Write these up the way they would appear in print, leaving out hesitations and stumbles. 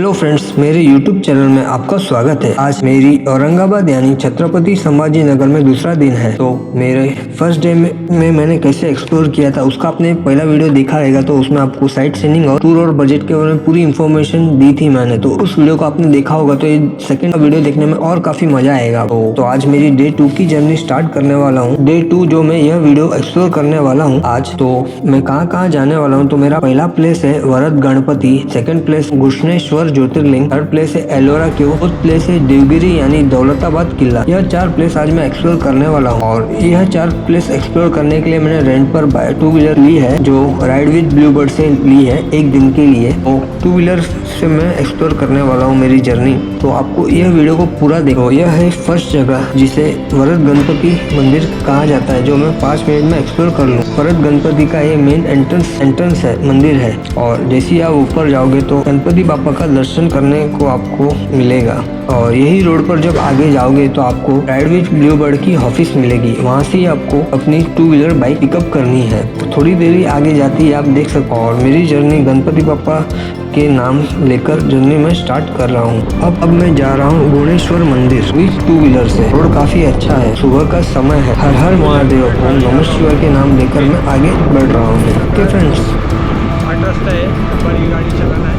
Hello friends, मेरे YouTube channel में आपका स्वागत है। आज मेरी औरंगाबाद यानी छत्रपति संभाजी नगर में दूसरा दिन है। तो मेरे फर्स्ट डे में मैंने कैसे एक्सप्लोर किया था उसका आपने पहला वीडियो देखा रहेगा। तो उसमें आपको साइट सीइंग और टूर और बजट के बारे में पूरी इन्फॉर्मेशन दी थी मैंने। तो उस वीडियो को आपने देखा होगा तो ये सेकंड वीडियो देखने में और काफी मजा आएगा। तो आज मेरी डे 2 की जर्नी स्टार्ट करने वाला हूँ। डे 2 जो मैं यह वीडियो एक्सप्लोर करने वाला हूँ आज। तो मैं कहाँ जाने वाला हूँ, तो मेरा पहला प्लेस है वरद गणपति, सेकंड प्लेस घुश्नेश्वर ज्योतिर्लिंग, थर्ड प्लेस है एलोरा केव, फोर्थ प्लेस है देवगिरी यानी दौलताबाद किला। यह 4 प्लेस आज मैं एक्सप्लोर करने वाला हूँ। और यह 4 प्लेस एक्सप्लोर करने के लिए मैंने रेंट पर 2 व्हीलर ली है, जो राइड विद ब्लू बर्ड से ली है एक दिन के लिए। तो 2 व्हीलर से मैं एक्सप्लोर करने वाला हूँ मेरी जर्नी। तो आपको यह वीडियो को पूरा देखो। यह है फर्स्ट जगह जिसे वरद गणपति मंदिर कहा जाता है, जो मैं 5 मिनट में एक्सप्लोर कर लूँ। वरद गणपति का ये मेन एंट्रेंस है, मंदिर है। और जैसे ही आप ऊपर जाओगे तो गणपति बापा का दर्शन करने को आपको मिलेगा। और यही रोड पर जब आगे जाओगे तो आपको राइड विद ब्लू बर्ड की ऑफिस मिलेगी। वहाँ से आपको अपनी 2 व्हीलर बाइक पिकअप करनी है। थोड़ी देरी आगे जाती है, आप देख सकते हो। और मेरी जर्नी गणपति बापा के नाम लेकर जर्नी में स्टार्ट कर रहा हूँ। अब मैं जा रहा हूँ भुवनेश्वर मंदिर विद 2 व्हीलर से। रोड काफी अच्छा है, सुबह का समय है। हर हर महादेव, ओम नमः शिवाय के नाम लेकर मैं आगे बढ़ रहा हूँ। ओके फ्रेंड्स, 8 रास्ता है, बड़ी गाड़ी चलाना है।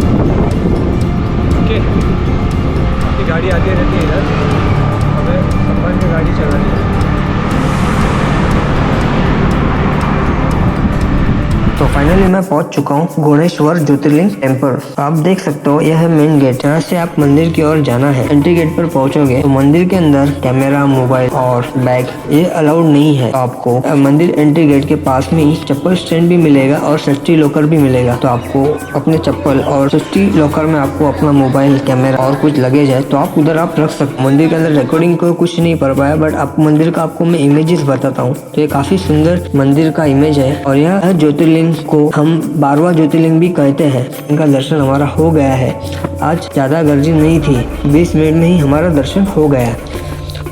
ओके, आपकी गाड़ी आती रहती है इधर, हमें संभाल के गाड़ी चलानी है। तो फाइनली मैं पहुंच चुका हूँ भुवनेश्वर ज्योतिर्लिंग टेम्पल। आप देख सकते हो यह है मेन गेट। यहाँ से आप मंदिर की ओर जाना है। एंट्री गेट पर पहुंचोगे तो मंदिर के अंदर कैमरा, मोबाइल और बैग ये अलाउड नहीं है। तो आपको मंदिर एंट्री गेट के पास में ही चप्पल स्टैंड भी मिलेगा और सेफ्टी लॉकर भी मिलेगा। तो आपको अपने चप्पल और सेफ्टी लॉकर में आपको अपना मोबाइल, कैमरा और कुछ लगेज है तो आप उधर आप रख सकते हो। मंदिर के अंदर रिकॉर्डिंग को कुछ नहीं कर पाया, बट आप मंदिर का आपको मैं इमेजेस बताता हूँ। तो ये काफी सुंदर मंदिर का इमेज है। और यह ज्योतिर्लिंग को हम 12वां ज्योतिर्लिंग भी कहते हैं। इनका दर्शन हमारा हो गया है। आज ज़्यादा गर्मी नहीं थी, 20 मिनट में ही हमारा दर्शन हो गया।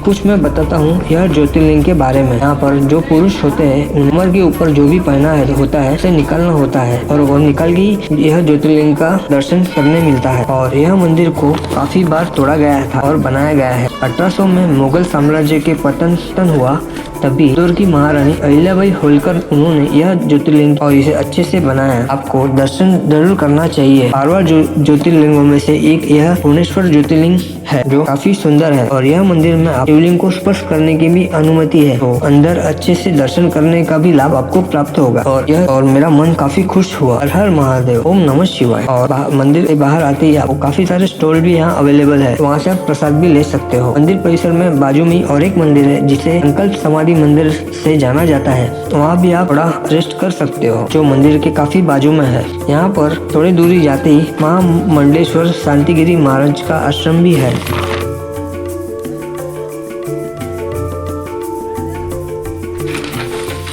कुछ मैं बताता हूँ यह ज्योतिर्लिंग के बारे में। यहाँ पर जो पुरुष होते हैं उम्र के ऊपर जो भी पहना है होता है उसे निकालना होता है, और वो निकाल के यह ज्योतिर्लिंग का दर्शन करने मिलता है। और यह मंदिर को काफी बार तोड़ा गया था और बनाया गया है। 1800 में मुगल साम्राज्य के पतन हुआ, तभी इंदौर की महारानी अहिल्याबाई होलकर उन्होंने यह ज्योतिर्लिंग और इसे अच्छे से बनाया। आपको दर्शन जरूर करना चाहिए। 12 ज्योतिर्लिंगों में से एक यह भुवनेश्वर ज्योतिर्लिंग है, जो काफी सुंदर है। और यह मंदिर में आप शिवलिंग को स्पर्श करने की भी अनुमति है। तो अंदर अच्छे से दर्शन करने का भी लाभ आपको प्राप्त होगा। और मेरा मन काफी खुश हुआ। हर हर महादेव, ओम नमः शिवाय। और मंदिर के बाहर आते ही आपको काफी सारे स्टॉल भी यहाँ अवेलेबल है, वहाँ से आप प्रसाद भी ले सकते हो। मंदिर परिसर में बाजू में और एक मंदिर है जिसे संकल्प समाधि मंदिर से जाना जाता है। वहाँ भी आप थोड़ा रेस्ट कर सकते हो, जो मंदिर के काफी बाजू में है। यहाँ पर थोड़ी दूरी जाते ही महामंडलेश्वर शांतिगिरी महाराज का आश्रम भी है।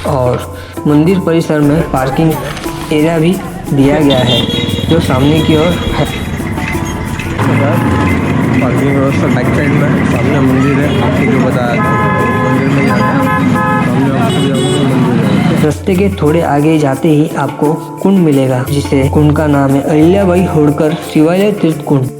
और मंदिर परिसर में पार्किंग एरिया भी दिया गया है, जो सामने की ओर है। पार्किंग व्यवस्था बैक साइड में सामने मंदिर है। आपको जो बताया था मंदिर में जाना है, सामने मंदिर है। रास्ते के थोड़े आगे जाते ही आपको कुंड मिलेगा, जिसे कुंड का नाम है अहिल्याबाई होलकर शिवालय तीर्थ कुंड,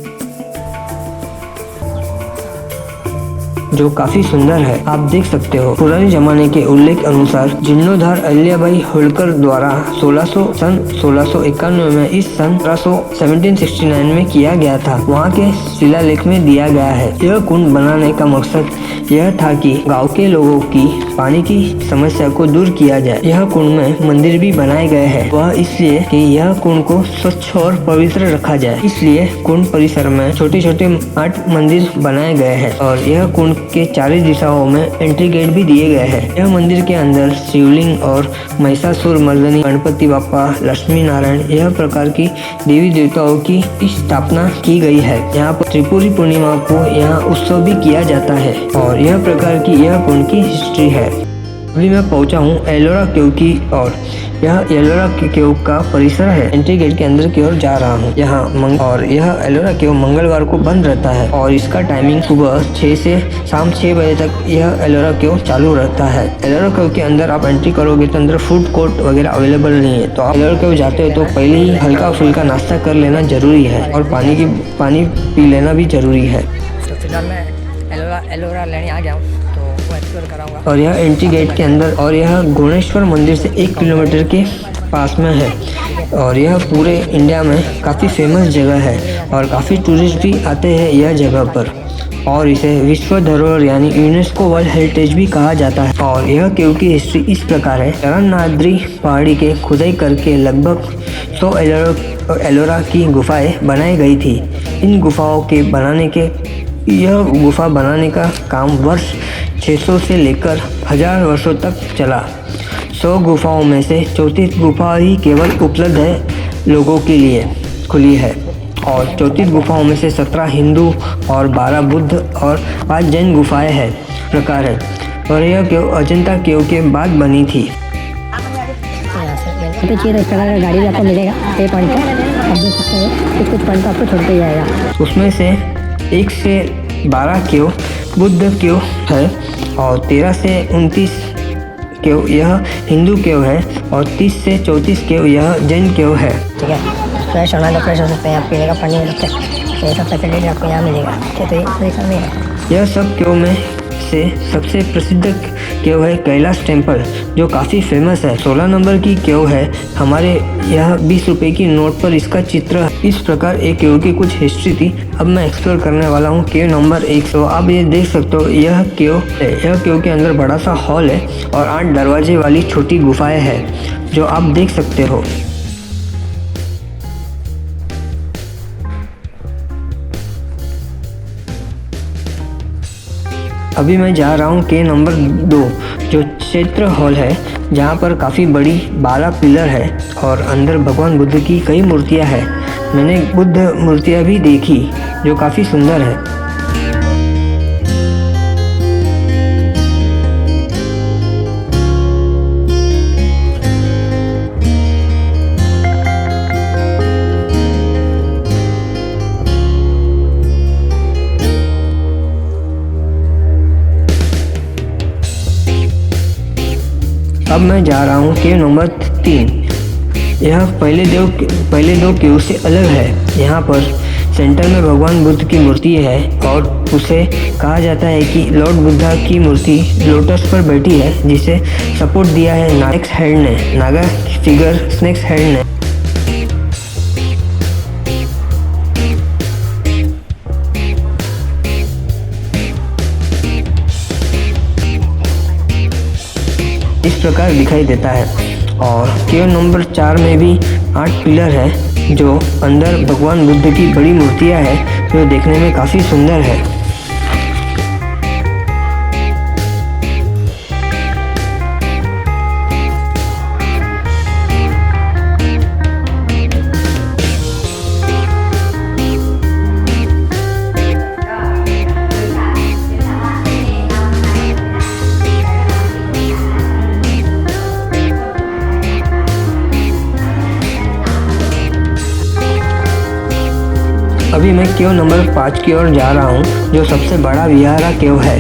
जो काफी सुंदर है। आप देख सकते हो पुराने जमाने के उल्लेख अनुसार जीर्णोद्धार अहिल्याबाई होलकर द्वारा सन 1691 में इस सन 1769 में किया गया था। वहाँ के शिलालेख में दिया गया है। यह कुंड बनाने का मकसद यह था कि गांव के लोगों की पानी की समस्या को दूर किया जाए। यह कुंड में मंदिर भी बनाए गए हैं, वह इसलिए कि यह कुंड को स्वच्छ और पवित्र रखा जाए। इसलिए कुंड परिसर में छोटे छोटे 8 मंदिर बनाए गए हैं। और यह कुंड के 4 दिशाओं में एंट्री गेट भी दिए गए हैं। यह मंदिर के अंदर शिवलिंग और महिषासुर मर्दनी, गणपति बापा, लक्ष्मी नारायण यह प्रकार की देवी देवताओं की स्थापना की गई है। यहाँ पर त्रिपुरी पूर्णिमा को यहाँ उत्सव भी किया जाता है। और यह प्रकार की यह कुंड की हिस्ट्री है। अभी मैं पहुंचा हूँ एलोरा केव की ओर। यह एलोरा केव का परिसर है। एंट्री गेट के अंदर की ओर जा रहा हूँ। यह एलोरा केव मंगलवार को बंद रहता है और इसका टाइमिंग सुबह 6 से शाम 6 बजे तक यह एलोरा केव चालू रहता है। एलोरा केव के अंदर आप एंट्री करोगे तो अंदर फूड कोर्ट वगैरह अवेलेबल नहीं है, तो आप एलोरा केव जाते हो तो पहले ही हल्का फुल्का नाश्ता कर लेना जरूरी है और पानी पी लेना भी जरूरी है। तो फिलहाल मैं एलोरा लेने आ गया हूँ, तो वो एक्सप्लोर कराऊंगा। और यह एंट्री गेट के अंदर, और यह गुणेश्वर मंदिर से 1 किलोमीटर के पास में है और यह पूरे इंडिया में काफ़ी फेमस जगह है और काफ़ी टूरिस्ट भी आते हैं यह जगह पर और इसे विश्व धरोहर यानी यूनेस्को वर्ल्ड हेरिटेज भी कहा जाता है। और यह केव की हिस्ट्री इस प्रकार है। चरणनाद्री पहाड़ी के खुदाई करके लगभग 100 एलोरा की गुफाएं बनाई गई थी। इन गुफाओं के यह गुफा बनाने का काम वर्ष 600 से लेकर 1000 वर्षों तक चला। 100 गुफाओं में से 34 गुफा ही केवल उपलब्ध है लोगों के लिए खुली है और 34 गुफाओं में से 17 हिंदू और 12 बुद्ध और 5 जैन गुफाएं है प्रकार है। और यह केव अजंता केव के बाद बनी थी। तो चाहिए तो इस प्रकार का गाड़ी भी आपको मिलेगा पे पॉइंट पर, आप देख सकते हो कुछ पॉइंट पर आपको छोड़ते ही जाएगा। उसमें से 1 से 12 केव बुद्ध केव है और 13 से 29 केव यह हिंदू केव है और 30 से 34 केव यह जैन केव है। ठीक है, फ्रेश होना तो फ्रेश हो सकते हैं, आप पीने का पानी मिल सकते हैं, ये सब फैसिलिटी आपको यहाँ मिलेगा। ठीक है, तो ये सब में है। यह सब केव में से सबसे प्रसिद्ध केव है कैलाश टेम्पल, जो काफ़ी फेमस है। 16 नंबर की केव है हमारे यहाँ 20 रुपए की नोट पर इसका चित्र है। इस प्रकार एक केव की कुछ हिस्ट्री थी। अब मैं एक्सप्लोर करने वाला हूँ केव नंबर 100। आप ये देख सकते हो यह केव है। यह केव के अंदर बड़ा सा हॉल है और 8 दरवाजे वाली छोटी गुफाएं हैं जो आप देख सकते हो। अभी मैं जा रहा हूँ केव नंबर 2 जो क्षेत्र हॉल है, जहाँ पर काफ़ी बड़ी 12 पिलर है और अंदर भगवान बुद्ध की कई मूर्तियाँ हैं। मैंने बुद्ध मूर्तियाँ भी देखी जो काफ़ी सुंदर है। अब मैं जा रहा हूँ केव नंबर 3। यह पहले दो केव से अलग है। यहाँ पर सेंटर में भगवान बुद्ध की मूर्ति है और उसे कहा जाता है कि लॉर्ड बुद्धा की मूर्ति लोटस पर बैठी है, जिसे सपोर्ट दिया है नागा फिगर स्नेक्स हेड ने। इस प्रकार दिखाई देता है। और केव नंबर 4 में भी 8 पिलर है जो अंदर भगवान बुद्ध की बड़ी मूर्तियां हैं जो देखने में काफ़ी सुंदर है। अभी मैं केव नंबर 5 की ओर जा रहा हूँ जो सबसे बड़ा विहारा केव है।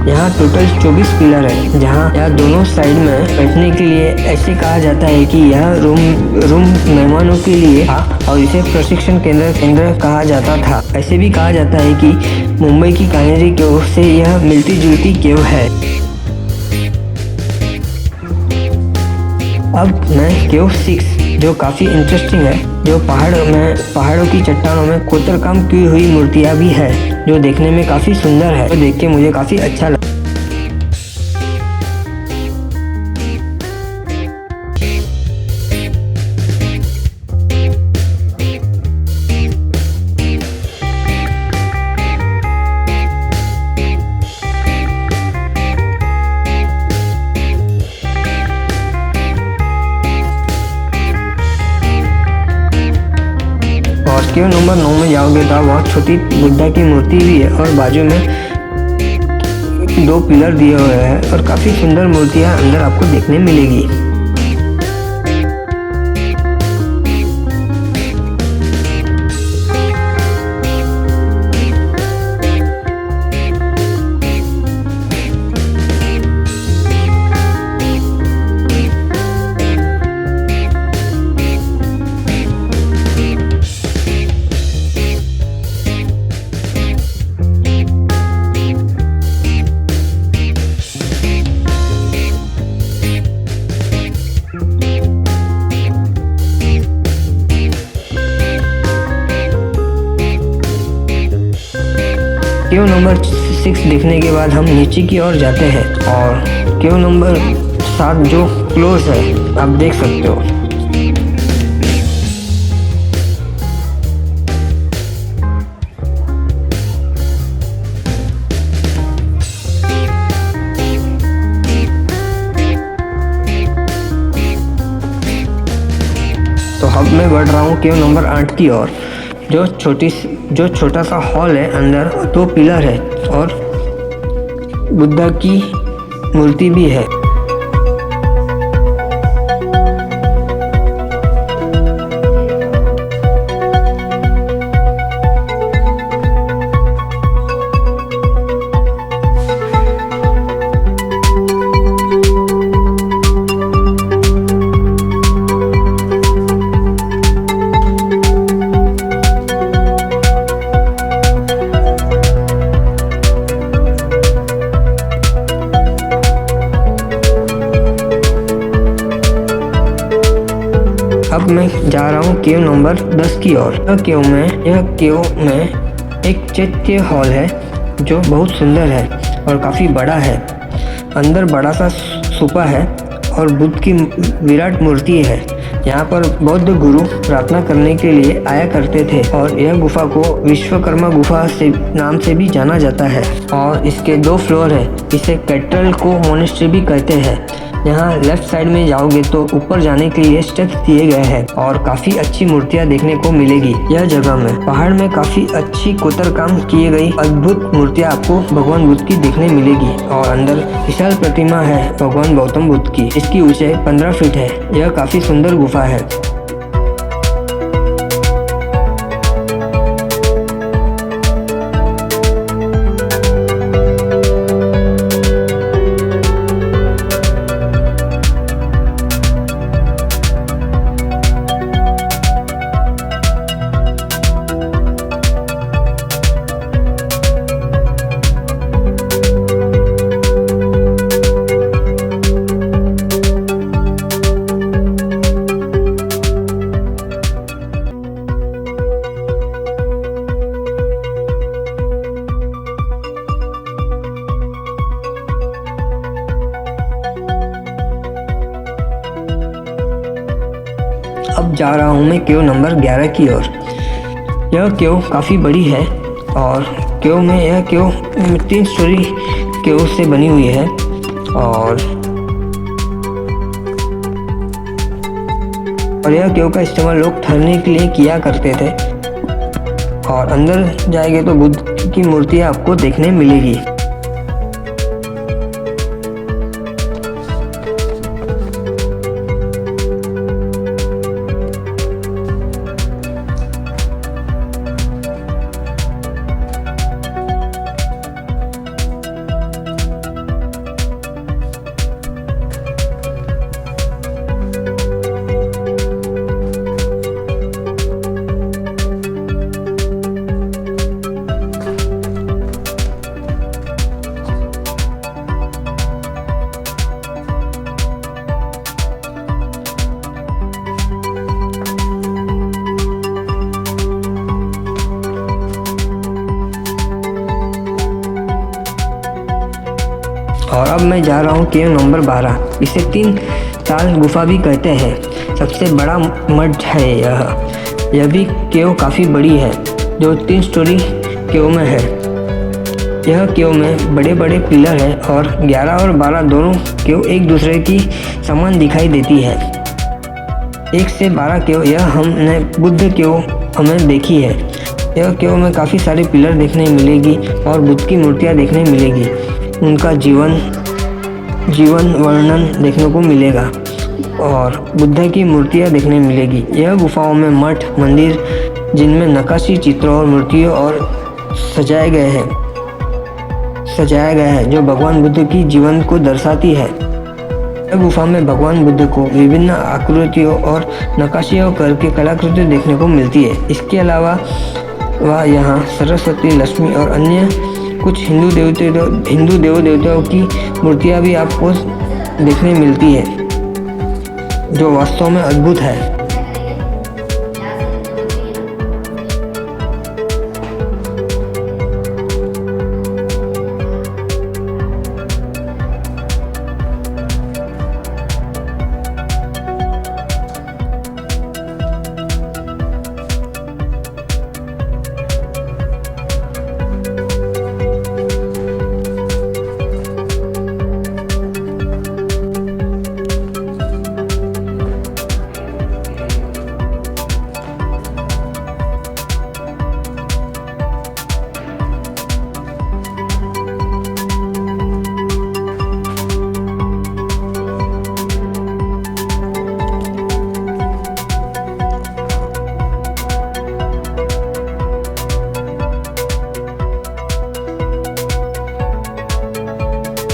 यहाँ टोटल 24 पिलर है, जहाँ यह दोनों साइड में बैठने के लिए ऐसे कहा जाता है कि यह रूम मेहमानों के लिए था और इसे प्रशिक्षण केंद्र कहा जाता था। ऐसे भी कहा जाता है कि मुंबई की कान्हेरी केव से यह मिलती जुलती केव है। अब मैं केव 6 जो काफ़ी इंटरेस्टिंग है, जो पहाड़ों की चट्टानों में कोतरकाम की हुई मूर्तियाँ भी है जो देखने में काफ़ी सुंदर है, तो देख के मुझे काफ़ी अच्छा लगा। और केव नंबर 9 में जाओगे तो वहाँ छोटी बुद्धा की मूर्ति भी है और बाजू में 2 पिलर दिए हुए हैं और काफ़ी सुंदर मूर्तियाँ अंदर आपको देखने मिलेगी। केव नंबर 6 देखने के बाद हम नीचे की ओर जाते हैं और केव नंबर 7 जो क्लोज है आप देख सकते हो। तो अब मैं बढ़ रहा हूँ केव नंबर 8 की ओर, जो छोटा सा हॉल है, अंदर 2 पिलर है और बुद्धा की मूर्ति भी है। अब मैं जा रहा हूँ केव नंबर 10 की ओर। यह केव में एक चैत्य हॉल है जो बहुत सुंदर है और काफ़ी बड़ा है। अंदर बड़ा सा स्तूपा है और बुद्ध की विराट मूर्ति है। यहाँ पर बौद्ध गुरु प्रार्थना करने के लिए आया करते थे और यह गुफा को विश्वकर्मा गुफा से नाम से भी जाना जाता है और इसके 2 फ्लोर है। इसे कैथड्रल को मोनेस्ट्री भी कहते हैं। यहाँ लेफ्ट साइड में जाओगे तो ऊपर जाने के लिए स्टेप्स दिए गए हैं और काफ़ी अच्छी मूर्तियाँ देखने को मिलेगी। यह जगह में पहाड़ में काफ़ी अच्छी कोतर काम किए गई अद्भुत मूर्तियाँ आपको भगवान बुद्ध की देखने मिलेगी और अंदर विशाल प्रतिमा है भगवान गौतम बुद्ध की। इसकी ऊंचाई 15 फीट है। यह काफ़ी सुंदर गुफा है। अब जा रहा हूँ मैं केव नंबर 11 की ओर। यह केव काफ़ी बड़ी है और यह केव 3 स्टोरी केव से बनी हुई है और यह केव का इस्तेमाल लोग ठहरने के लिए किया करते थे और अंदर जाएंगे तो बुद्ध की मूर्तियाँ आपको देखने मिलेगी। और अब मैं जा रहा हूँ केव नंबर 12। इसे 3 ताल गुफा भी कहते हैं। सबसे बड़ा मठ है यह भी केव काफ़ी बड़ी है जो 3 स्टोरी केव में है। यह केव में बड़े बड़े पिलर है और 11 और 12 दोनों केव एक दूसरे की समान दिखाई देती है। 1 से 12 केव यह हमने बुद्ध केव हमें देखी है। यह केव में काफ़ी सारे पिलर देखने मिलेगी और बुद्ध की मूर्तियाँ देखने मिलेगी। उनका जीवन वर्णन देखने को मिलेगा और बुद्ध की मूर्तियाँ देखने मिलेगी। यह गुफाओं में मठ मंदिर जिनमें नक्काशी चित्रों और मूर्तियों और सजाए गए हैं जो भगवान बुद्ध की जीवन को दर्शाती है। यह गुफा में भगवान बुद्ध को विभिन्न आकृतियों और नक्काशियों करके कलाकृति देखने को मिलती है। इसके अलावा वह यहाँ सरस्वती, लक्ष्मी और अन्य कुछ हिंदू देव देवताओं की मूर्तियाँ भी आपको देखने मिलती है जो वास्तव में अद्भुत है।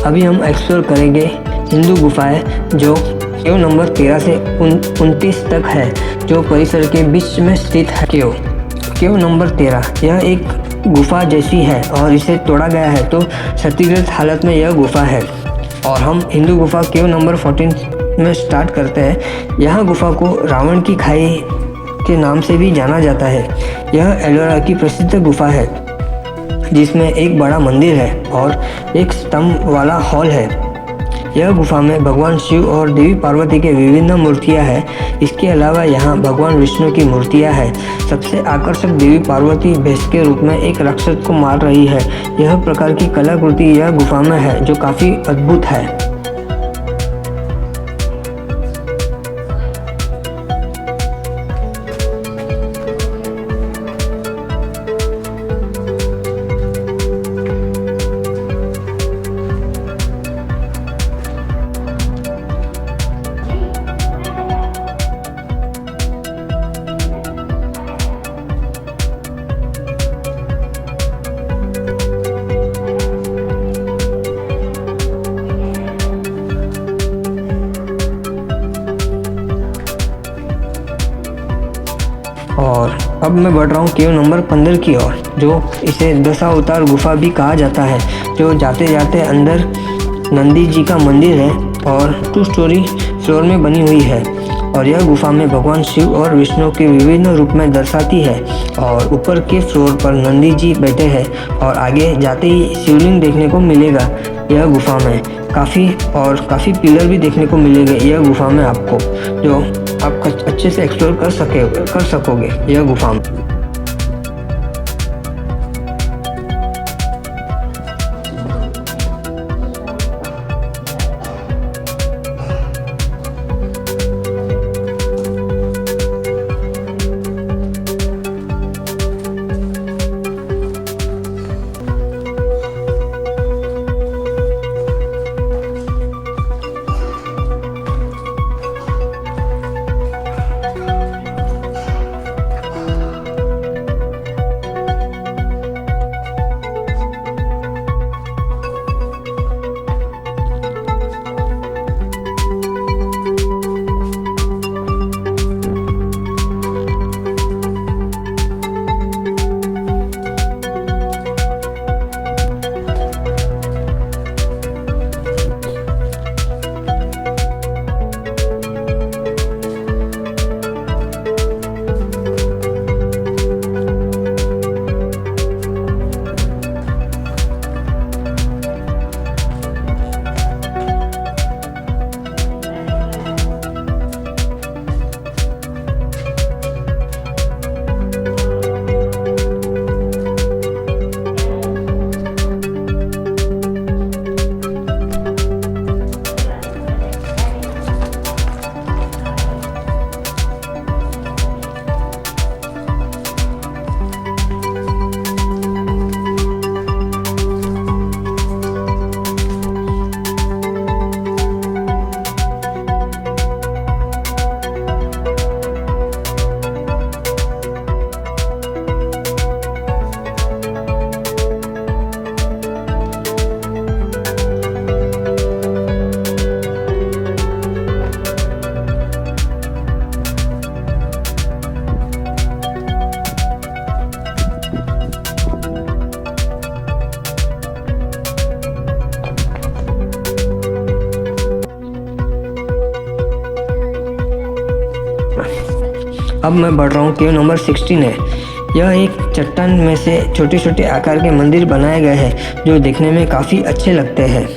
अभी हम एक्सप्लोर करेंगे हिंदू गुफाएं जो केव नंबर 13 से 29 तक है, जो परिसर के बीच में स्थित है। केव नंबर 13 यह एक गुफा जैसी है और इसे तोड़ा गया है, तो क्षतिग्रस्त हालत में यह गुफा है। और हम हिंदू गुफा केव नंबर 14 में स्टार्ट करते हैं। यह गुफा को रावण की खाई के नाम से भी जाना जाता है। यह एलोरा की प्रसिद्ध गुफा है जिसमें एक बड़ा मंदिर है और एक स्तंभ वाला हॉल है। यह गुफा में भगवान शिव और देवी पार्वती के विभिन्न मूर्तियां हैं। इसके अलावा यहाँ भगवान विष्णु की मूर्तियां हैं। सबसे आकर्षक देवी पार्वती भैंस के रूप में एक राक्षस को मार रही है। यह प्रकार की कलाकृति यह गुफा में है जो काफ़ी अद्भुत है। और अब मैं बढ़ रहा हूँ केव नंबर 15 की ओर, जो इसे दशावतार गुफा भी कहा जाता है, जो जाते जाते अंदर नंदी जी का मंदिर है और 2 स्टोरी फ्लोर में बनी हुई है। और यह गुफा में भगवान शिव और विष्णु के विभिन्न रूप में दर्शाती है। और ऊपर के फ्लोर पर नंदी जी बैठे हैं और आगे जाते ही शिवलिंग देखने को मिलेगा। यह गुफा में काफ़ी पिलर भी देखने को मिलेंगे यह गुफा में आपको, जो आप अच्छे से एक्सप्लोर कर सकोगे यह गुफा में। अब मैं बढ़ रहा हूँ केव नंबर 16 है। यह एक चट्टान में से छोटे छोटे आकार के मंदिर बनाए गए हैं जो देखने में काफ़ी अच्छे लगते हैं।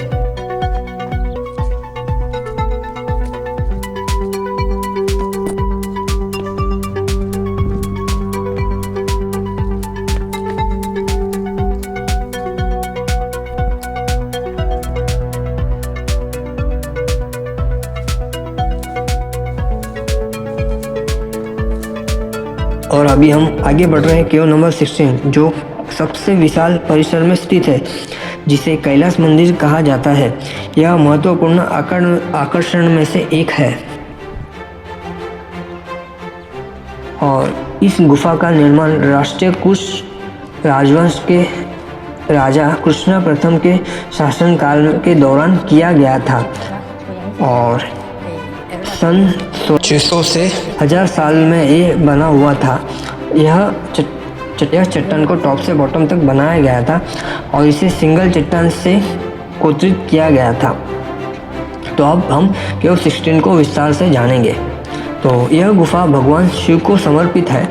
और अभी हम आगे बढ़ रहे हैं केव नंबर 16, जो सबसे विशाल परिसर में स्थित है, जिसे कैलाश मंदिर कहा जाता है। यह महत्वपूर्ण आकर्षण में से एक है और इस गुफा का निर्माण राष्ट्रीय कुश राजवंश के राजा कृष्ण प्रथम के शासनकाल के दौरान किया गया था और सन 600 से 1000 साल में ये बना हुआ था। यह चट्टान को टॉप से बॉटम तक बनाया गया था और इसे सिंगल चट्टान से कोत्रित किया गया था। तो अब हम केव 16 को विस्तार से जानेंगे। तो यह गुफा भगवान शिव को समर्पित है।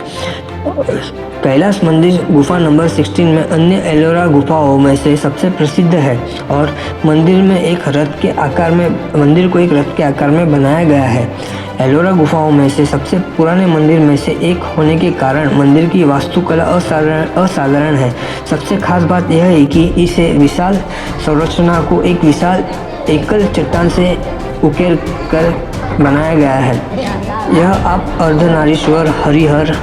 कैलाश मंदिर गुफा नंबर 16 में अन्य एलोरा गुफाओं में से सबसे प्रसिद्ध है और मंदिर को एक रथ के आकार में बनाया गया है। एलोरा गुफाओं में से सबसे पुराने मंदिर में से एक होने के कारण मंदिर की वास्तुकला असाधारण है। सबसे खास बात यह है कि इसे विशाल संरचना को एक विशाल एकल चट्टान से उकेर कर बनाया गया है। यह आप अर्धनारीश्वर, हरिहर,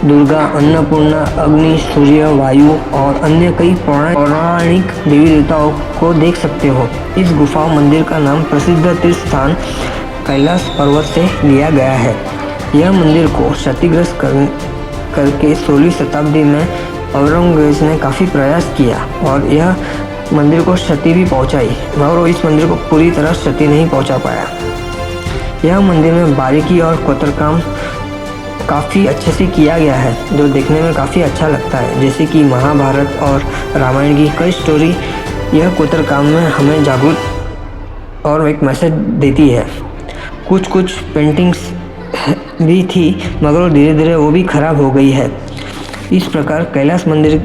दुर्गा, अन्नपूर्णा, अग्नि, सूर्य, वायु और अन्य कई पौराणिक देवी देवताओं को देख सकते हो। इस गुफा मंदिर का नाम प्रसिद्ध तीर्थ स्थान कैलाश पर्वत से लिया गया है। यह मंदिर को क्षतिग्रस्त करके 16वीं शताब्दी में औरंगजेब ने काफ़ी प्रयास किया और यह मंदिर को क्षति भी पहुंचाई, मगर वो इस मंदिर को पूरी तरह क्षति नहीं पहुंचा पाया। यह मंदिर में बारीकी और कोतरकाम काफ़ी अच्छे से किया गया है, जो देखने में काफ़ी अच्छा लगता है। जैसे कि महाभारत और रामायण की कई स्टोरी यह कोतरकाम में हमें जागरूक और एक मैसेज देती है। कुछ पेंटिंग्स भी थी, मगर धीरे धीरे वो भी खराब हो गई है। इस प्रकार कैलाश मंदिर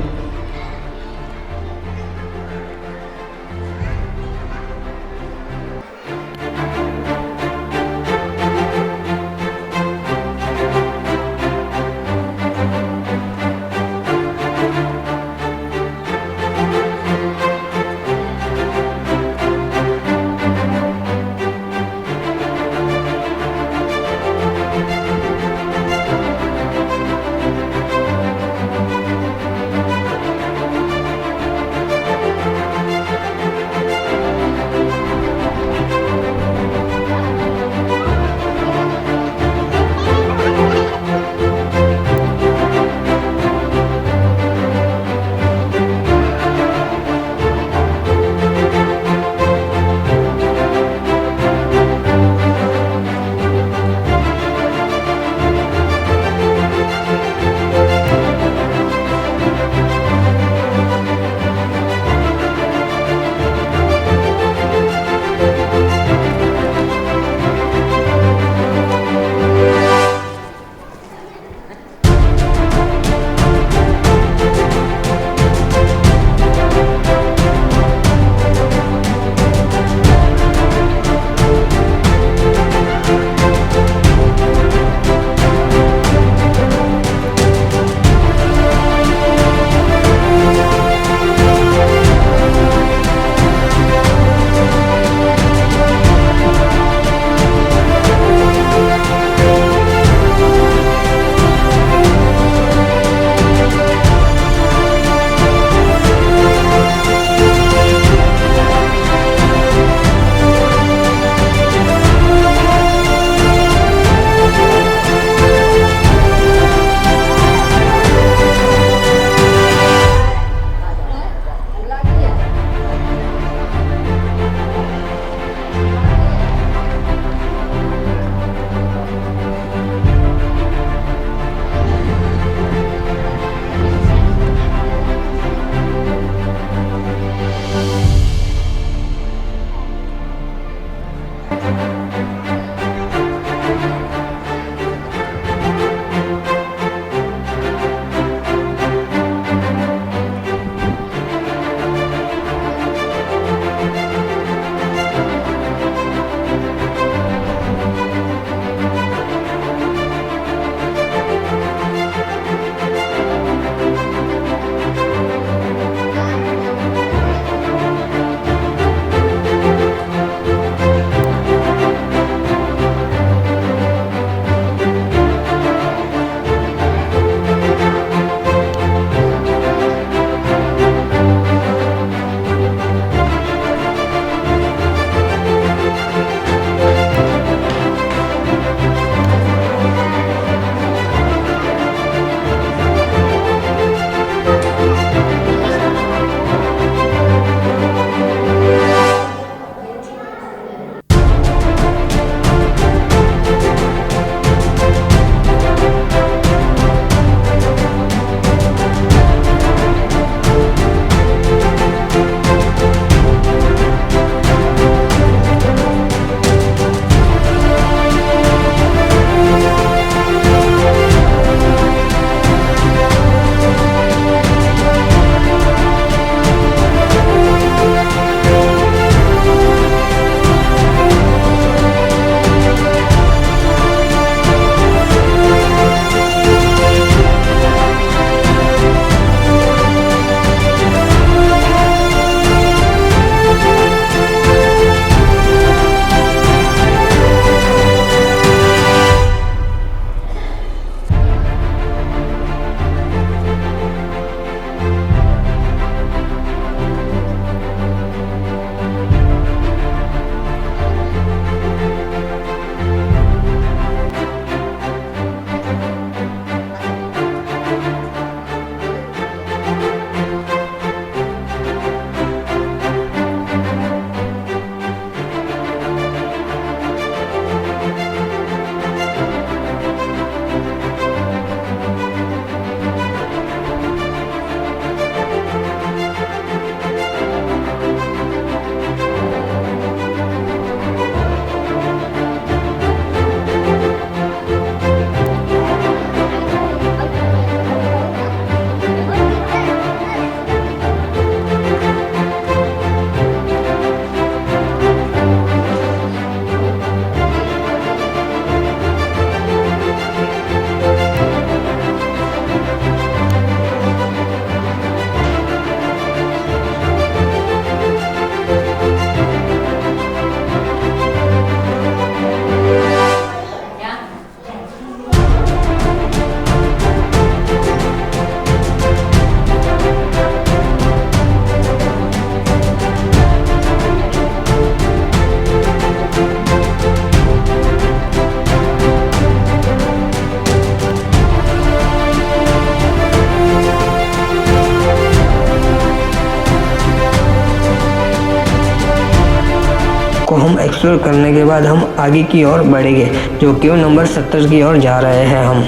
एक्सप्लोर करने के बाद हम आगे की ओर बढ़ेंगे, जो केव नंबर 70 की ओर जा रहे हैं हम।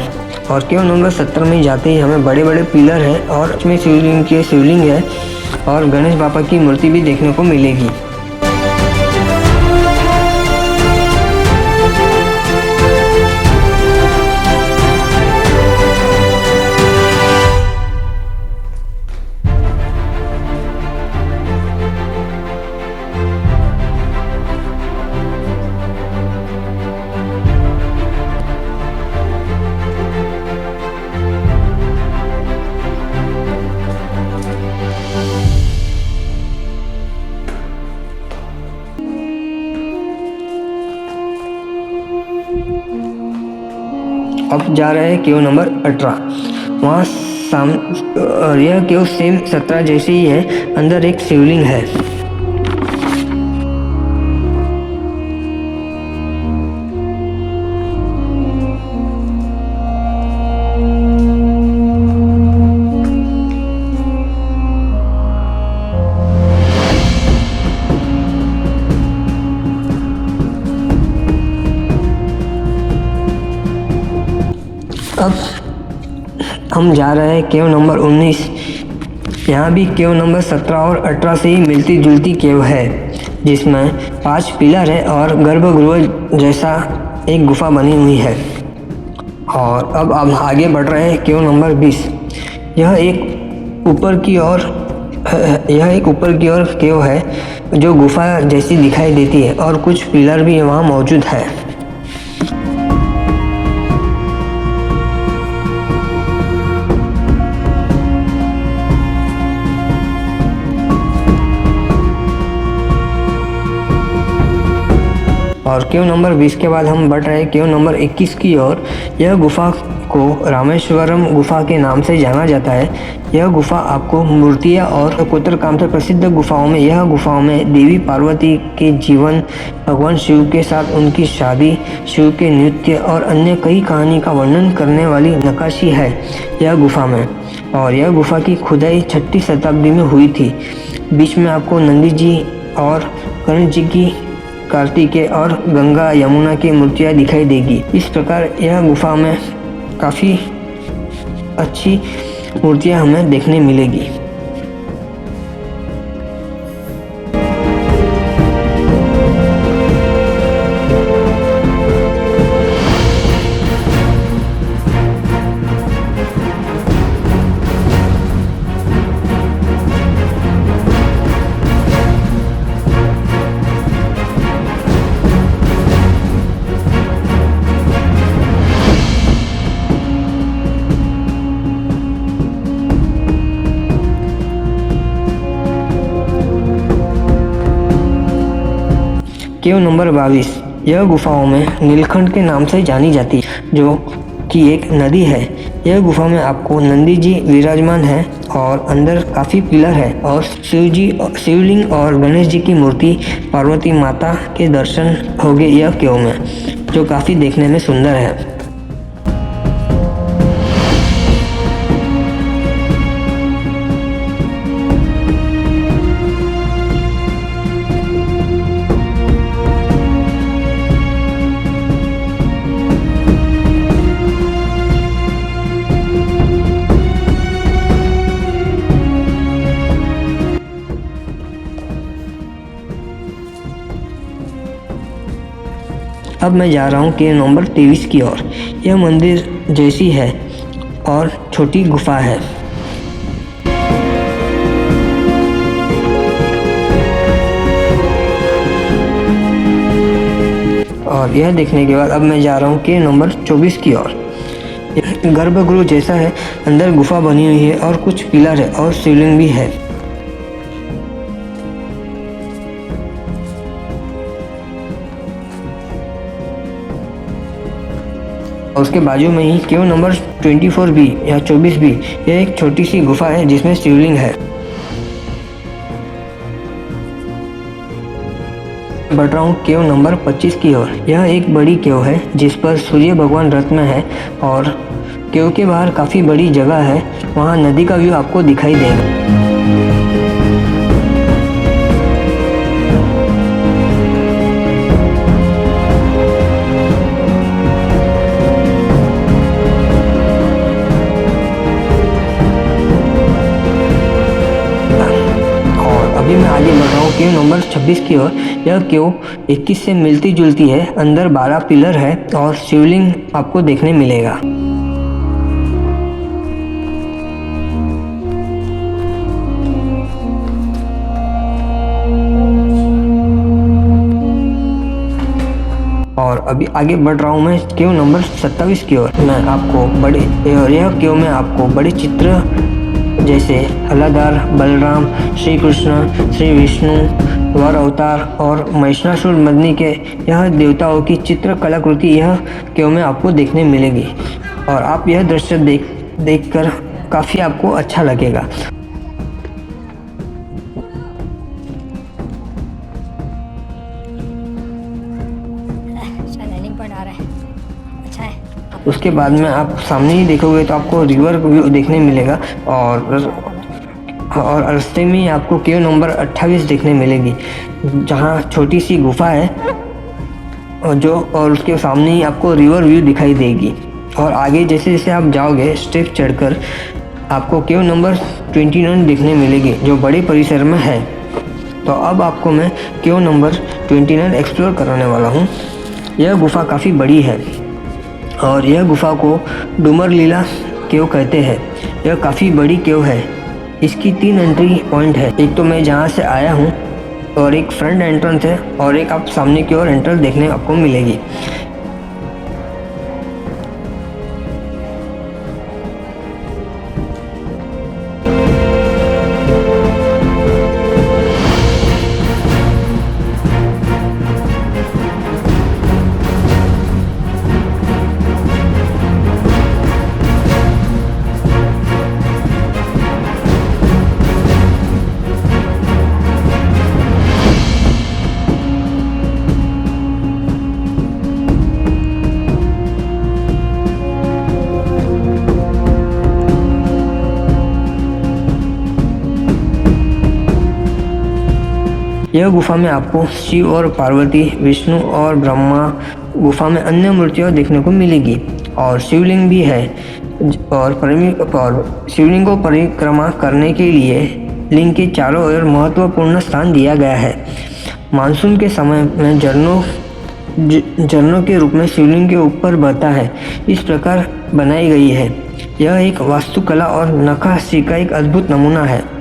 और केव नंबर 70 में जाते ही हमें बड़े बड़े पिलर हैं और इसमें शिवलिंग है और गणेश बाबा की मूर्ति भी देखने को मिलेगी। अब जा रहे हैं केव नंबर 18। वहाँ और यह केव सेम 17 जैसे ही है, अंदर एक शिवलिंग है। अब हम जा रहे हैं केव नंबर 19। यहाँ भी केव नंबर 17 और 18 से ही मिलती जुलती केव है, जिसमें 5 पिलर है और गर्भगृह जैसा एक गुफा बनी हुई है। और अब हम आगे बढ़ रहे हैं केव नंबर 20। यह एक ऊपर की ओर केव है जो गुफा जैसी दिखाई देती है और कुछ पिलर भी वहाँ मौजूद है। और केव नंबर 20 के बाद हम बढ़ रहे केव नंबर 21 की ओर। यह गुफा को रामेश्वरम गुफा के नाम से जाना जाता है। यह गुफा आपको मूर्तियाँ और कोतरकाम से प्रसिद्ध गुफाओं में देवी पार्वती के जीवन, भगवान शिव के साथ उनकी शादी, शिव के नृत्य और अन्य कई कहानी का वर्णन करने वाली नक्काशी है यह गुफा में। और यह गुफा की खुदाई 6वीं शताब्दी में हुई थी। बीच में आपको नंदी जी और गणेश जी की, कार्तिकेय और गंगा यमुना की मूर्तियाँ दिखाई देगी। इस प्रकार यह गुफा में काफ़ी अच्छी मूर्तियाँ हमें देखने मिलेगी। केव नंबर 22। यह गुफाओं में नीलकंठ के नाम से जानी जाती है, जो कि एक नदी है। यह गुफा में आपको नंदी जी विराजमान है और अंदर काफ़ी पिलर है और शिवलिंग और गणेश जी की मूर्ति, पार्वती माता के दर्शन होंगे यह केव में, जो काफ़ी देखने में सुंदर है। अब मैं जा रहा हूँ केव नंबर 23 की ओर। यह मंदिर जैसी है और छोटी गुफा है। और यह देखने के बाद अब मैं जा रहा हूँ केव नंबर 24 की ओर। गर्भगृह जैसा है, अंदर गुफा बनी हुई है और कुछ पिलर है और शिवलिंग भी है। और उसके बाजू में ही केव नंबर 24 भी या 24 भी, यह एक छोटी सी गुफा है जिसमें शिवलिंग है। बढ़ रहा हूँ केव नंबर 25 की ओर। यह एक बड़ी केव है जिस पर सूर्य भगवान रथ में है और केव के बाहर काफ़ी बड़ी जगह है, वहाँ नदी का व्यू आपको दिखाई देगा। केव नंबर 26 की ओर। यह केव 21 से मिलती जुलती है। अंदर 12 पिलर है और शिवलिंग आपको देखने मिलेगा। और अभी आगे बढ़ रहा हूँ मैं केव नंबर 27 की ओर। मैं आपको यह केव में आपको बड़े चित्र जैसे हलाधार, बलराम, श्री कृष्ण, श्री विष्णु, वर अवतार और महिषासुर मर्दिनी के यह देवताओं की चित्र कलाकृति यह केव में आपको देखने मिलेगी और आप यह दृश्य देखकर काफ़ी आपको अच्छा लगेगा। रनिंग पॉइंट आ रहा है, अच्छा है। उसके बाद में आप सामने ही देखोगे तो आपको रिवर व्यू देखने मिलेगा और रास्ते में आपको केव नंबर 28 देखने मिलेगी, जहाँ छोटी सी गुफा है और उसके सामने ही आपको रिवर व्यू दिखाई देगी। और आगे जैसे जैसे आप जाओगे स्टेप चढ़कर आपको केव नंबर 29 देखने मिलेगी, जो बड़े परिसर में है। तो अब आपको मैं केव नंबर 29 एक्सप्लोर कराने वाला हूँ। यह गुफा काफ़ी बड़ी है और यह गुफा को डूमर लीला केव कहते हैं। यह काफ़ी बड़ी केव है। इसकी 3 एंट्री पॉइंट है। एक तो मैं जहाँ से आया हूँ और एक फ्रंट एंट्रेंस है और एक आप सामने की ओर एंट्रेंस देखने आपको मिलेगी। यह गुफा में आपको शिव और पार्वती, विष्णु और ब्रह्मा, गुफा में अन्य मूर्तियाँ देखने को मिलेगी और शिवलिंग भी है। और शिवलिंग को परिक्रमा करने के लिए लिंग के चारों ओर महत्वपूर्ण स्थान दिया गया है। मानसून के समय में झरनों के रूप में शिवलिंग के ऊपर बहता है। इस प्रकार बनाई गई है। यह एक वास्तुकला और नक्काशी का एक अद्भुत नमूना है।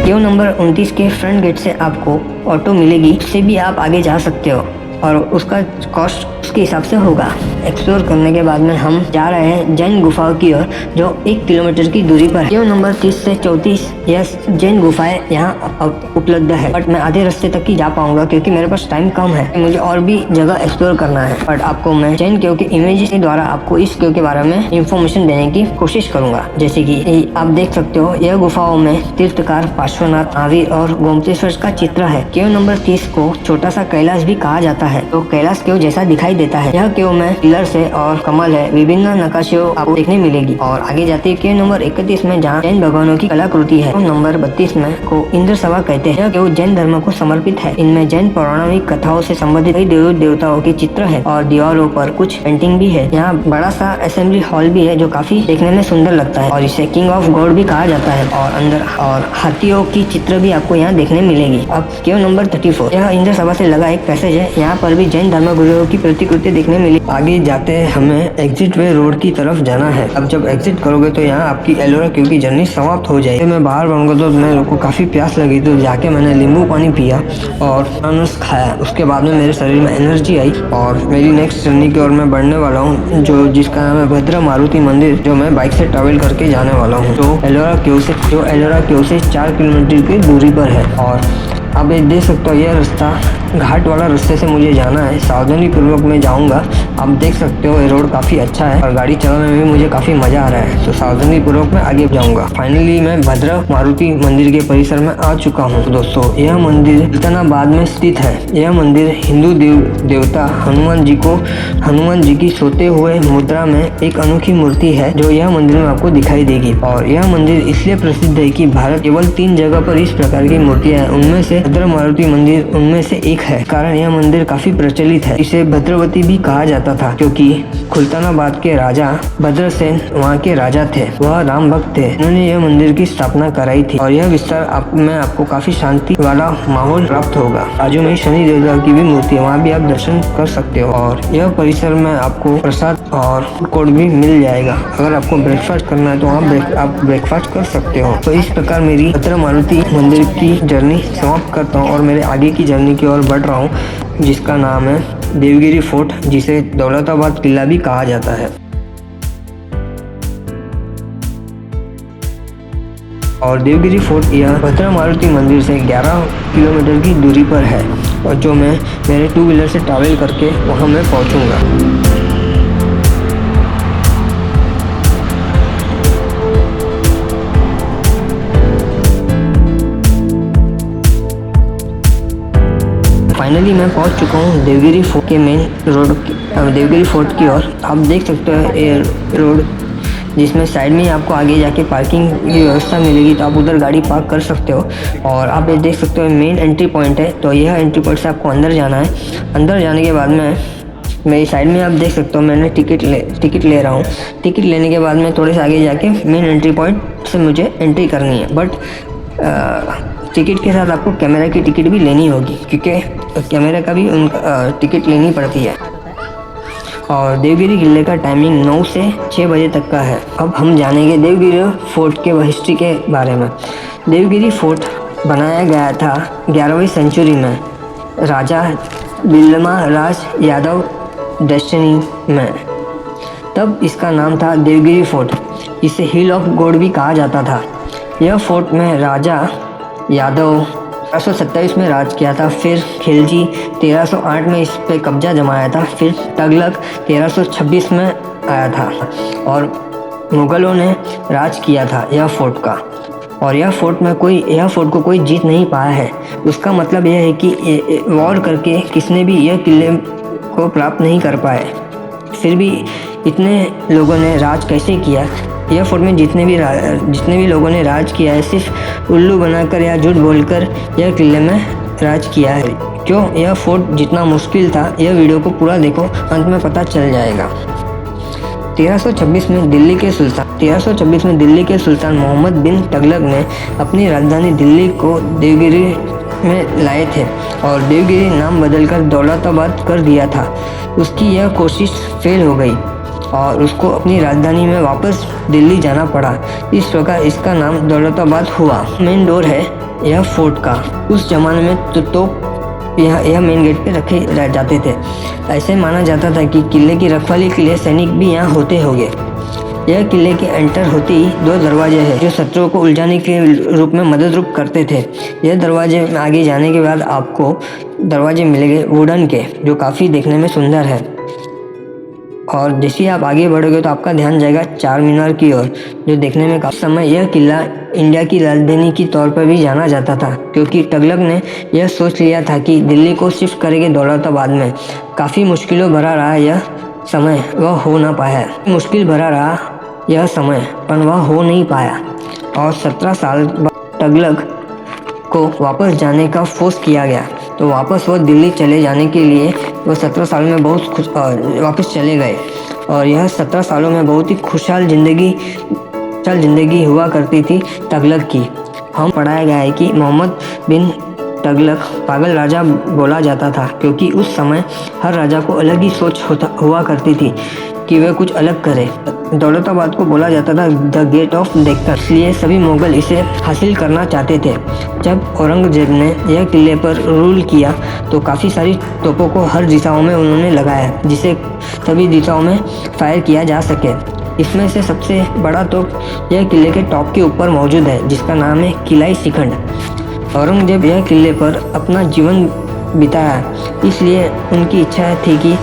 केव नंबर 29 के फ्रंट गेट से आपको ऑटो मिलेगी, इससे भी आप आगे जा सकते हो और उसका कॉस्ट उसके हिसाब से होगा। एक्सप्लोर करने के बाद में हम जा रहे हैं जैन गुफाओं की ओर, जो 1 किलोमीटर की दूरी पर है। केव नंबर 30 से 34 यह जैन गुफाएं यहाँ उपलब्ध है, बट मैं आधे रास्ते तक ही जा पाऊंगा क्योंकि मेरे पास टाइम कम है। मुझे और भी जगह एक्सप्लोर करना है, बट आपको मैं जैन केव के इमेजेस के द्वारा आपको इस केव के बारे में इंफॉर्मेशन देने की कोशिश करूंगा। जैसे कि आप देख सकते हो, यह गुफाओं में तीर्थकार पार्श्वनाथ, महावीर और गोमतेश्वर का चित्र है। केव नंबर 30 को छोटा सा कैलाश भी कहा जाता है, तो कैलाश केव जैसा दिखाई देता है। यह केव में पिलर्स है और कमल है, विभिन्न नक्काशियों आपको देखने मिलेगी। और आगे जाते ही केव नंबर 31 में जहाँ जैन भगवानों की कलाकृति है। नंबर 32 में को इंद्र सभा कहते हैं। यह केव जैन धर्म को समर्पित है। इनमें जैन पौराणिक कथाओं से संबंधित कई देवी देवताओं के चित्र है और दीवारों पर कुछ पेंटिंग भी है। यहाँ बड़ा सा असेंबली हॉल भी है जो काफी देखने में सुंदर लगता है और इसे किंग ऑफ गॉड भी कहा जाता है। और अंदर और हाथियों की चित्र भी आपको यहाँ देखने मिलेगी। अब केव नंबर 34, यह इंद्र सभा से लगा एक पैसेज है। यहाँ यहाँ पर भी जैन धर्मगुरुओं की प्रतिकृति देखने मिली। आगे जाते हमें एग्जिट वे रोड की तरफ जाना है। अब जब एग्जिट करोगे तो यहाँ आपकी एलोरा केव की जर्नी समाप्त हो जाएगी। मैं बाहर बनूंगा तो मेरे को काफ़ी प्यास लगी, तो जाके मैंने नींबू पानी पिया और अनानास खाया। उसके बाद में मेरे शरीर में एनर्जी आई और मेरी नेक्स्ट जर्नी की ओर मैं बढ़ने वाला हूँ, जो जिसका नाम है भद्रा मारुति मंदिर, जो मैं बाइक से ट्रैवल करके जाने वाला हूँ, जो एलोरा केव से 4 किलोमीटर की दूरी पर है। और आप ये देख सकते हो, यह रास्ता घाट वाला रास्ते से मुझे जाना है। सावधानी पूर्वक मैं जाऊंगा। आप देख सकते हो ये रोड काफ़ी अच्छा है और गाड़ी चलाने में भी मुझे काफ़ी मज़ा आ रहा है, तो सावधानी पूर्वक मैं आगे जाऊंगा। फाइनली मैं भद्रा मारुति मंदिर के परिसर में आ चुका हूँ। दोस्तों, यह मंदिर सुल्तानाबाद में स्थित है। यह मंदिर हिंदू देवता हनुमान जी की सोते हुए मुद्रा में एक अनोखी मूर्ति है, जो यह मंदिर में आपको दिखाई देगी। और यह मंदिर इसलिए प्रसिद्ध है कि भारत केवल 3 जगह पर इस प्रकार की मूर्तियां हैं, उनमें से भद्रा मारुति मंदिर उनमें से एक है। कारण यह मंदिर काफी प्रचलित है। इसे भद्रवती भी कहा जाता था, क्योंकि सुल्तानाबाद के राजा भद्रसेन वहाँ के राजा थे। वह राम भक्त थे। उन्होंने यह मंदिर की स्थापना कराई थी और यह विस्तार में आपको काफी शांति वाला माहौल प्राप्त होगा। बाजू में शनि देवता की भी मूर्ति है, वहाँ भी आप दर्शन कर सकते हो। और यह परिसर में आपको प्रसाद और कोड भी मिल जाएगा। अगर आपको ब्रेकफास्ट करना है तो आप ब्रेकफास्ट कर सकते हो। तो इस प्रकार मेरी भद्रा मारुति मंदिर की जर्नी समाप्त करता हूँ और मेरे आगे की जर्नी की ओर बढ़ रहा हूँ, जिसका नाम है देवगिरी फोर्ट, जिसे दौलताबाद किला भी कहा जाता है। और देवगिरी फोर्ट यह भद्रा मारुति मंदिर से 11 किलोमीटर की दूरी पर है, और जो मैं मेरे 2 व्हीलर से ट्रैवल करके वहाँ मैं पहुँचूँगा। फाइनली मैं पहुंच चुका हूं देवगिरी फोर्ट के मेन रोड, देवगिरी फोर्ट की ओर। आप देख सकते हो ये रोड, जिसमें साइड में आपको आगे जाके पार्किंग की व्यवस्था मिलेगी, तो आप उधर गाड़ी पार्क कर सकते हो। और आप ये देख सकते हो मेन एंट्री पॉइंट है, तो यह एंट्री पॉइंट से आपको अंदर जाना है। अंदर जाने के बाद में मेरी साइड में आप देख सकते हो मैंने टिकट ले रहा हूँ। टिकट लेने के बाद में थोड़े से आगे जाके मेन एंट्री पॉइंट से मुझे एंट्री करनी है, बट टिकट के साथ आपको कैमरा की टिकट भी लेनी होगी, क्योंकि कैमरा का भी टिकट लेनी पड़ती है। और देवगिरी किले का टाइमिंग 9 से 6 बजे तक का है। अब हम जानेंगे देवगिरी फोर्ट के हिस्ट्री के बारे में। देवगिरी फोर्ट बनाया गया था 11वीं सेंचुरी में राजा बिल्लमा राज यादव डेस्टिनी में। तब इसका नाम था देवगिरी फोर्ट। इसे हिल ऑफ गॉड भी कहा जाता था। यह फोर्ट में राजा यादव 1327 में राज किया था। फिर खिलजी 1308 में इस पे कब्जा जमाया था। फिर तुगलक 1326 में आया था और मुग़लों ने राज किया था यह फोर्ट का। और यह फोर्ट को कोई जीत नहीं पाया है। उसका मतलब यह है कि वॉर करके किसने भी यह किले को प्राप्त नहीं कर पाए। फिर भी इतने लोगों ने राज कैसे किया? यह फोर्ट में जितने भी लोगों ने राज किया है, सिर्फ उल्लू बनाकर या झूठ बोलकर यह किले में राज किया है। क्यों यह फोर्ट जितना मुश्किल था, यह वीडियो को पूरा देखो, अंत में पता चल जाएगा। 1326 में दिल्ली के सुल्तान मोहम्मद बिन तुगलक ने अपनी राजधानी दिल्ली को देवगिरी में लाए थे और देवगिरी नाम बदलकर दौलताबाद कर दिया था। उसकी यह कोशिश फेल हो गई और उसको अपनी राजधानी में वापस दिल्ली जाना पड़ा। इस प्रकार इसका नाम दौलताबाद हुआ। मेन डोर है यह फोर्ट का। उस जमाने में तो यह मेन गेट पे रखे जाते थे। ऐसे माना जाता था कि किले की रखवाली के लिए सैनिक भी यहाँ होते होंगे। यह किले के एंटर होते ही 2 दरवाजे हैं जो शत्रुओं को उलझाने के रूप में मदद रूप करते थे। यह दरवाजे में आगे जाने के बाद आपको दरवाजे मिलेंगे वुडन के, जो काफ़ी देखने में सुंदर है। और जैसे ही आप आगे बढ़ोगे तो आपका ध्यान जाएगा चार मीनार की ओर, जो देखने में काफ़ी समय यह किला इंडिया की राजधानी के तौर पर भी जाना जाता था, क्योंकि तुगलक ने यह सोच लिया था कि दिल्ली को शिफ्ट करेंगे दौलताबाद में। काफ़ी मुश्किलों भरा रहा यह समय, वह हो ना पाया। मुश्किल भरा रहा यह समय पर वह हो नहीं पाया और 17 साल बाद तुगलक को वापस जाने का फोर्स किया गया। तो वापस वो दिल्ली चले जाने के लिए वो 17 साल में बहुत वापस चले गए और यह 17 सालों में बहुत ही खुशहाल ज़िंदगी हुआ करती थी तुगलक की। हम पढ़ाया गया है कि मोहम्मद बिन तगलक पागल राजा बोला जाता था, क्योंकि उस समय हर राजा को अलग ही सोच हुआ करती थी कि वह कुछ अलग करे। दौलताबाद को बोला जाता था द गेट ऑफ डेक्कन, इसलिए सभी मुगल इसे हासिल करना चाहते थे। जब औरंगजेब ने यह किले पर रूल किया तो काफ़ी सारी तोपों को हर दिशाओं में उन्होंने लगाया, जिसे सभी दिशाओं में फायर किया जा सके। इसमें से सबसे बड़ा तोप यह किले के टॉप के ऊपर मौजूद है, जिसका नाम है किला शिखंड। औरंगजेब यह किले पर अपना जीवन बिताया, इसलिए उनकी इच्छा थी कि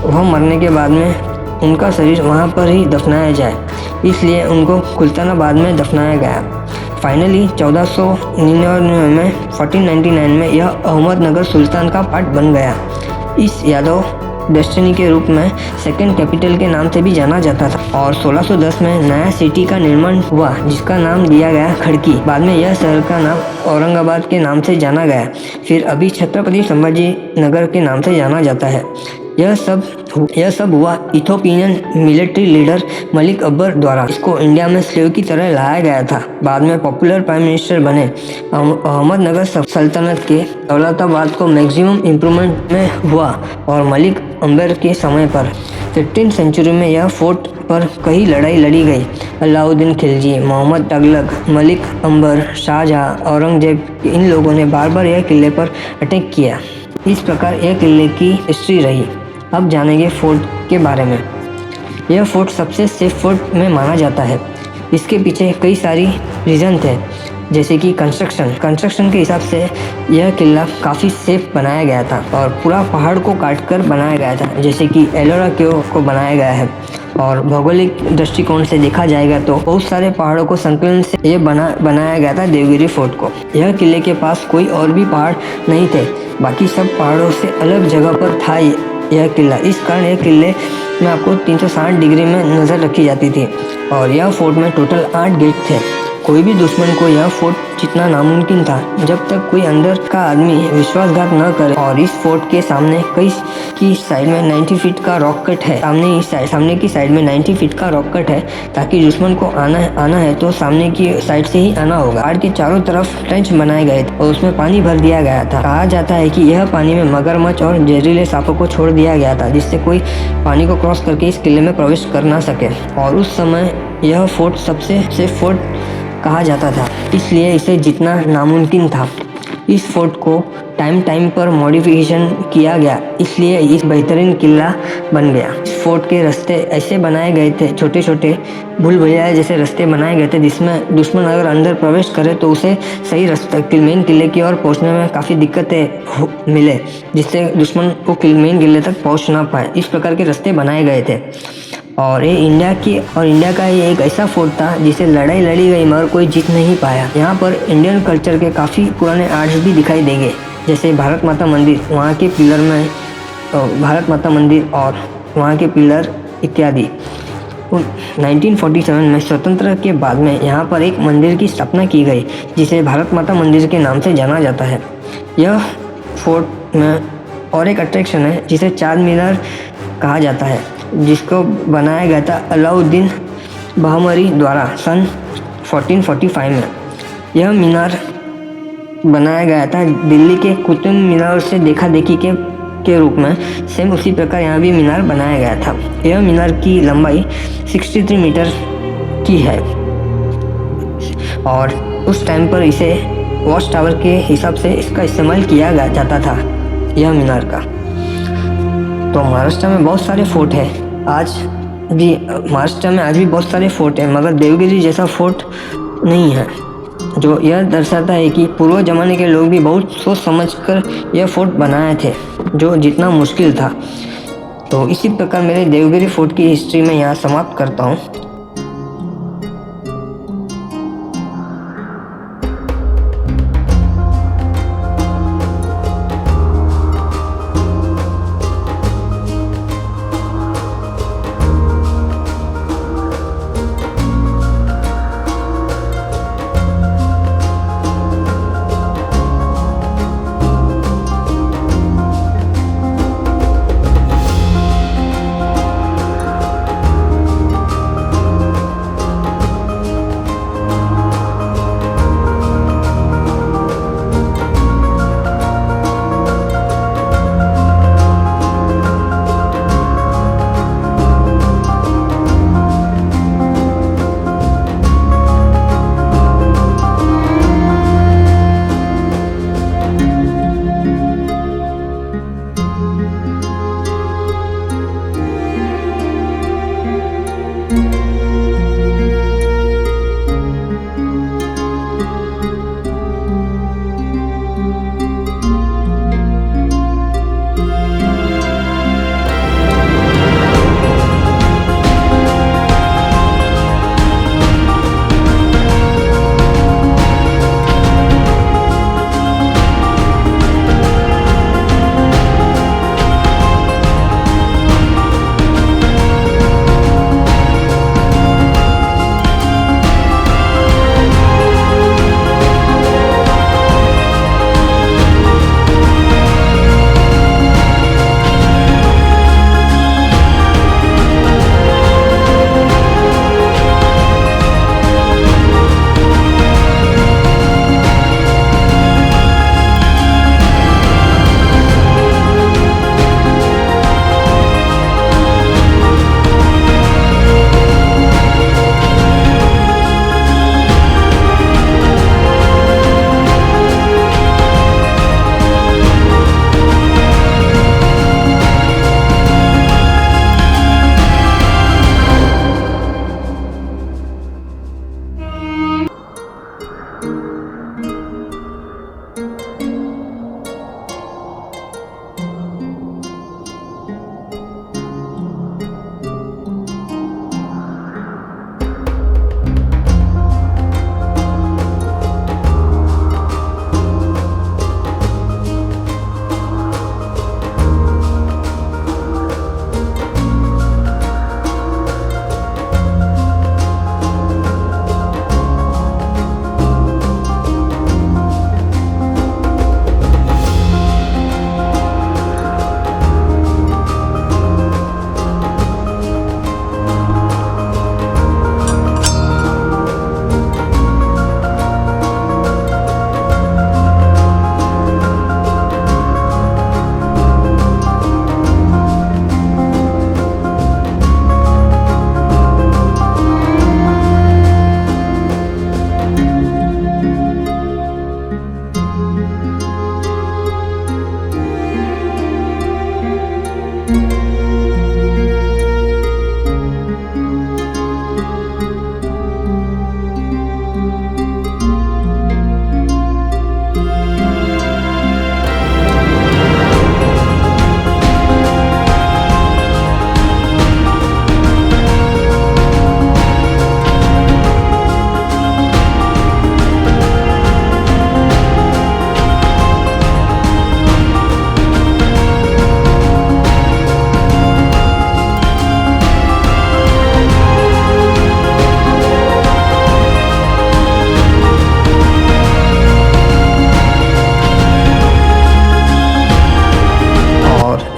वह मरने के बाद में उनका शरीर वहाँ पर ही दफनाया जाए, इसलिए उनको सुल्तानाबाद में दफनाया गया। फाइनली 1499 में 1499 में यह अहमदनगर सुल्तान का पार्ट बन गया। इस यादव डेस्टिनी के रूप में सेकंड कैपिटल के नाम से भी जाना जाता था। और 1610 में नया सिटी का निर्माण हुआ, जिसका नाम दिया गया खड़की। बाद में यह शहर का नाम औरंगाबाद के नाम से जाना गया, फिर अभी छत्रपति संभाजी नगर के नाम से जाना जाता है। यह सब हुआ Ethiopian military leader Malik Akbar द्वारा। इसको इंडिया में स्लेव की तरह लाया गया था। बाद में पॉपुलर प्राइम मिनिस्टर बने। अहमदनगर सल्तनत के दौलताबाद को मैक्सिमम इम्प्रूवमेंट में हुआ और मलिक अकबर के समय पर 15वीं सेंचुरी में यह फोर्ट पर कई लड़ाई लड़ी गई। अलाउद्दीन खिलजी, मोहम्मद तुगलक, मलिक अकबर, शाहजहां, औरंगजेब, इन लोगों ने बार बार यह किले पर अटैक किया। इस प्रकार यह किले की हिस्ट्री रही। अब जानेंगे फोर्ट के बारे में। यह फोर्ट सबसे सेफ फोर्ट में माना जाता है। इसके पीछे कई सारी रीज़न थे, जैसे कि कंस्ट्रक्शन के हिसाब से यह किला काफ़ी सेफ बनाया गया था और पूरा पहाड़ को काटकर बनाया गया था, जैसे कि एलोरा केव को बनाया गया है। और भौगोलिक दृष्टिकोण से देखा जाएगा तो बहुत सारे पहाड़ों को संकलन से ये बनाया गया था देवगिरी फोर्ट को। यह किले के पास कोई और भी पहाड़ नहीं थे, बाकी सब पहाड़ों से अलग जगह पर था यह किला। इस कारण यह किले में आपको 360 डिग्री में नज़र रखी जाती थी। और यह फोर्ट में टोटल 8 गेट थे। कोई भी दुश्मन को यह फोर्ट जीतना नामुमकिन था, जब तक कोई अंदर का आदमी विश्वासघात न करे। और इस फोर्ट के सामने की साइड में 90 फीट का रॉक कट है। सामने की साइड में 90 फीट का रॉक कट है, ताकि दुश्मन को आना है तो सामने की साइड से ही आना होगा। पहाड़ के चारों तरफ ट्रेंच बनाए गए थे और उसमें पानी भर दिया गया था। कहा जाता है कि यह पानी में मगरमच्छ और जहरीले सांपों को छोड़ दिया गया था, जिससे कोई पानी को क्रॉस करके इस किले में प्रवेश कर ना सके। और उस समय यह फोर्ट सबसे सेफ फोर्ट कहा जाता था, इसलिए इसे जीतना नामुमकिन था। इस फोर्ट को टाइम पर मॉडिफिकेशन किया गया, इसलिए इस बेहतरीन किला बन गया। इस फोर्ट के रास्ते ऐसे बनाए गए थे, छोटे छोटे भूल भुलैया जैसे रास्ते बनाए गए थे, जिसमें दुश्मन अगर अंदर प्रवेश करे तो उसे सही रास्ता मेन किले की ओर पहुंचने में काफ़ी दिक्कतें मिले, जिससे दुश्मन को मेन किले तक पहुंच ना पाए। इस प्रकार के रास्ते बनाए गए थे। और ये इंडिया का ये एक ऐसा फोर्ट था जिसे लड़ाई लड़ी गई मगर कोई जीत नहीं पाया। यहाँ पर इंडियन कल्चर के काफ़ी पुराने आर्ट्स भी दिखाई देंगे, जैसे भारत माता मंदिर, वहाँ के पिलर में भारत माता मंदिर और वहाँ के पिलर इत्यादि। 1947 में स्वतंत्र के बाद में यहाँ पर एक मंदिर की स्थापना की गई, जिसे भारत माता मंदिर के नाम से जाना जाता है। यह फोर्ट में और एक अट्रैक्शन है जिसे चार मीनार कहा जाता है, जिसको बनाया गया था अलाउद्दीन बहमनी द्वारा सन 1445 में। यह मीनार बनाया गया था दिल्ली के कुतुब मीनार से देखा देखी के रूप में। सेम उसी प्रकार यहाँ भी मीनार बनाया गया था। यह मीनार की लंबाई 63 मीटर की है और उस टाइम पर इसे वॉच टावर के हिसाब से इसका इस्तेमाल किया जाता था, यह मीनार का। तो महाराष्ट्र में बहुत सारे फोर्ट हैं महाराष्ट्र में आज भी बहुत सारे फोर्ट हैं, मगर देवगिरी जैसा फोर्ट नहीं है, जो यह दर्शाता है कि पूर्व जमाने के लोग भी बहुत सोच समझकर यह फोर्ट बनाए थे, जो जितना मुश्किल था। तो इसी प्रकार मेरे देवगिरी फोर्ट की हिस्ट्री में यहाँ समाप्त करता हूँ।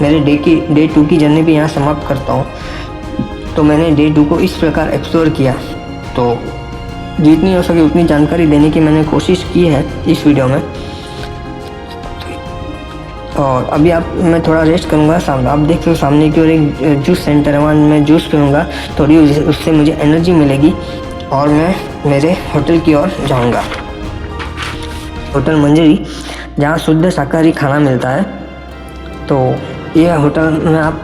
मेरे डे 2 की जर्नी भी यहाँ समाप्त करता हूँ। तो मैंने डे 2 को इस प्रकार एक्सप्लोर किया, तो जितनी हो सके उतनी जानकारी देने की मैंने कोशिश की है इस वीडियो में। और अभी मैं थोड़ा रेस्ट करूँगा। सामने आप देख सकते हो सामने की ओर एक जूस सेंटर है, वहाँ मैं जूस पीऊँगा, थोड़ी उससे मुझे एनर्जी मिलेगी और मैं मेरे होटल की ओर जाऊँगा। होटल मंजरी, जहाँ शुद्ध शाकाहारी खाना मिलता है। तो ये होटल में आप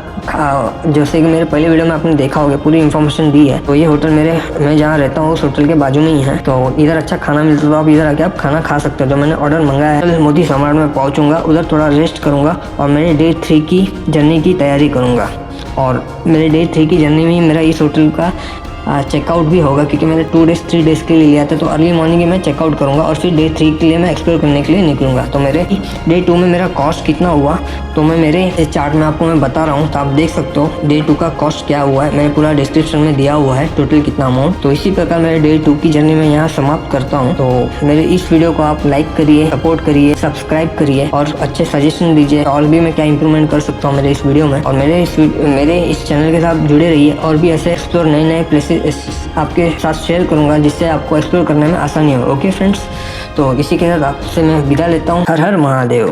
जैसे कि मेरे पहले वीडियो में आपने देखा होगा, पूरी इन्फॉर्मेशन दी है। तो ये होटल मैं जहाँ रहता हूँ उस होटल के बाजू में ही है। तो इधर अच्छा खाना मिलता है, तो आप इधर आके आप खाना खा सकते हो। जो मैंने ऑर्डर मंगाया है, मोदी सम्राट में पहुँचूँगा, उधर थोड़ा रेस्ट करूँगा और मेरे डे 3 की जर्नी की तैयारी करूँगा। और मेरे डे 3 की जर्नी में ही मेरा इस होटल का चेकआउट भी होगा, क्योंकि मैंने 2 डेज़ 3 डेज़ के लिए लिया था। तो अर्ली मॉर्निंग में चेकआउट करूँगा और फिर डे 3 के लिए मैं एक्सप्लोर करने के लिए निकलूँगा। तो मेरे डे 2 में मेरा कॉस्ट कितना हुआ, तो मैं मेरे चार्ट में आपको मैं बता रहा हूँ। तो आप देख सकते हो डे 2 का कॉस्ट क्या हुआ है, मैंने पूरा डिस्क्रिप्शन में दिया हुआ है टोटल कितना अमाउंट। तो इसी प्रकार मेरे डे 2 की जर्नी में यहाँ समाप्त करता हूँ। तो मेरे इस वीडियो को आप लाइक करिए, सपोर्ट करिए, सब्सक्राइब करिए और अच्छे सजेशन दीजिए और भी मैं क्या इंप्रूवमेंट कर सकता हूँ मेरे इस वीडियो में। और मेरे इस चैनल के साथ जुड़े रहिए और भी ऐसे एक्सप्लोर नए प्लेसेस आपके साथ शेयर करूंगा, जिससे आपको एक्सप्लोर करने में आसानी हो। ओके फ्रेंड्स, तो इसी के साथ आपसे मैं विदा लेता हूँ। हर हर महादेव।